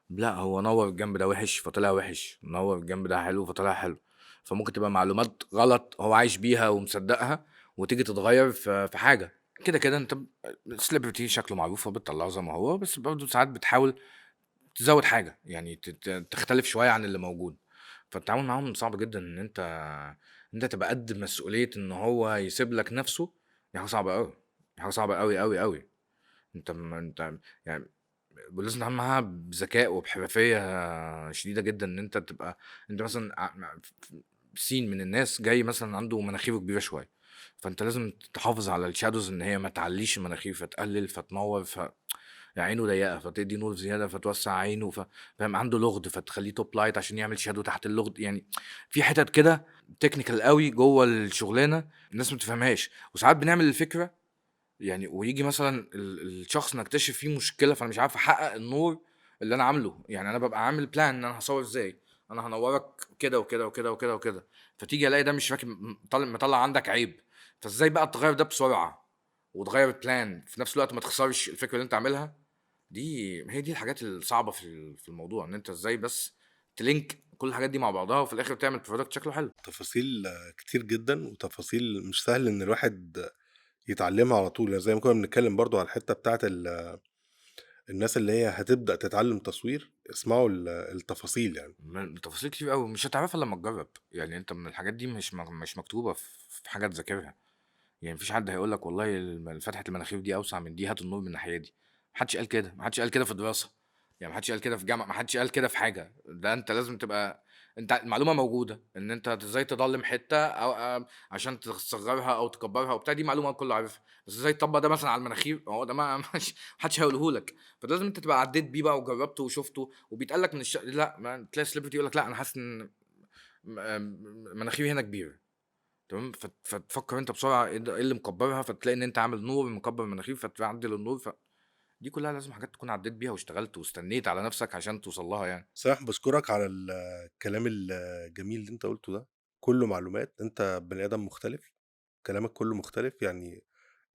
لا هو نور الجنب ده وحش فطلع وحش، نور الجنب ده حلو فطلع حلو. فممكن تبقى معلومات غلط هو عايش بيها ومصدقها، وتيجي تتغير في حاجه. كده كده انت سليبرتي شكله معروف فبتطلعه زي ما هو، بس برضه ساعات بتحاول تزود حاجه يعني، تختلف شويه عن اللي موجود. فالتعامل معاهم صعب جدا، ان انت تبقى قد مسؤوليه ان هو يسيب لك نفسه. دي حاجه صعبه قوي، دي حاجه صعبه قوي قوي قوي. انت يعني ولازم تتعامل معاها بذكاء وبحرفيه شديده جدا. ان انت تبقى، انت مثلا سين من الناس جاي مثلا عنده مناخيره كبيره شويه، فانت لازم تحافظ على الشادوز ان هي ما تعليش المناخير فتقلل فتنور عينه ضيقه فتدي نور زياده فتوسع عينه فاهم، عنده لغد فتخليه توب لايت عشان يعمل شادو تحت اللغد يعني. في حتت كده تكنيكال قوي جوه الشغلانه الناس ما بتفهمهاش، وساعات بنعمل الفكره يعني ويجي مثلا الشخص نكتشف فيه مشكله فانا مش عارف احقق النور اللي انا عامله. يعني انا ببقى عامل بلان ان انا هصور ازاي، انا هنورك كده وكده وكده وكده وكده، فتيجي الاقي ده مش راكب، مطلع عندك عيب. فازاي بقى تغير ده بسرعه وتغير البلان في نفس الوقت ما تخسرش الفكره اللي انت عاملها؟ هي دي الحاجات الصعبه في الموضوع، ان انت ازاي بس تلينك كل الحاجات دي مع بعضها وفي الاخر تعمل برودكت شكله حلو. تفاصيل كتير جدا، وتفاصيل مش سهل ان الواحد يتعلمها على طول. يعني زي ما كنا بنتكلم برضو على الحتة بتاعت الناس اللي هي هتبدأ تتعلم تصوير، اسمعوا التفاصيل يعني. تفاصيل كتير قوي مش هتعرفها لما تجرب. يعني انت من الحاجات دي مش مكتوبه في حاجه تذاكرها. يعني مفيش حد هيقول لك والله فتحه المناخير دي اوسع من دي، هات النور من الناحيه دي. محدش قال كده، محدش قال كده في دراسه، يعني محدش قال كده في جامعه، محدش قال كده في حاجه. ده انت لازم تبقى، انت المعلومه موجوده ان انت ازاي تضلم حته او عشان تصغرها او تكبرها وبتاع، دي معلومه الكل عارفها. بس ازاي تطبق ده مثلا على المناخير، هو ده ما مش محدش هيقوله لك. فلازم انت تبقى عديت بيه بقى وجربته وشفته وبيتقال لك لا، ما تلاقي سليبرتي يقول لك لا انا حاسس ان مناخيري هنا كبيره. تمام، فتفكر انت بسرعه إيه اللي مكبرها، فتلاقي ان انت عامل نور مكبر المناخير فتعدل النور دي كلها لازم حاجات تكون عديت بيها واشتغلت واستنيت على نفسك عشان توصل لها يعني. صراحة بشكرك على الكلام الجميل اللي انت قلته ده، كله معلومات. انت بني ادم مختلف، كلامك كله مختلف. يعني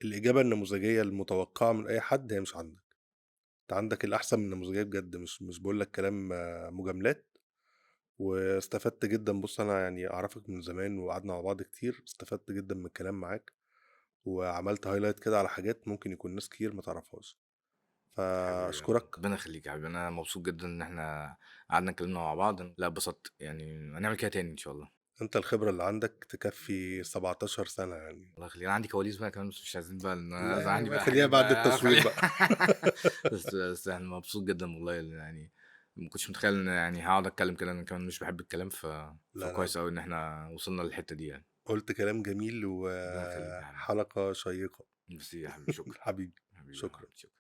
الإجابة النموذجية المتوقعة من أي حد هي مش عندك. انت عندك الأحسن من النموذجية بجد، مش بقول لك كلام مجاملات. واستفدت جدا. بص أنا يعني أعرفك من زمان وقعدنا مع بعض كتير، استفدت جدا من الكلام معاك، وعملت هايلايت كده على حاجات ممكن يكون ناس كتير ما تعرفهاش. حبيبي فأشكرك. ربنا يخليك يا حبيبي، انا مبسوط جدا ان احنا قعدنا اتكلمنا مع بعض. لا اتبسطت يعني، هنعمل كده تاني ان شاء الله. انت الخبرة اللي عندك تكفي 17 سنة يعني. الله يخليك، انا عندي كواليس بقى كمان بس مش عايزين بقى ان انا لا ازعلني بقى، بقى خليها حاجات بعد بقى التصوير خليها. بقى. بس انا مبسوط جدا والله يعني، ما كنتش متخيل ان يعني هقعد اتكلم كده، انا كمان مش بحب الكلام لا لا، فكويس قوي ان احنا وصلنا للحته دي يعني. قلت كلام جميل ربنا يخليك يا حبيبي. وحلقة شيقة. ميرسي يا حبيبي، شكرا. حبيبي. حبيبي يا شكرا. محمد، شكرا.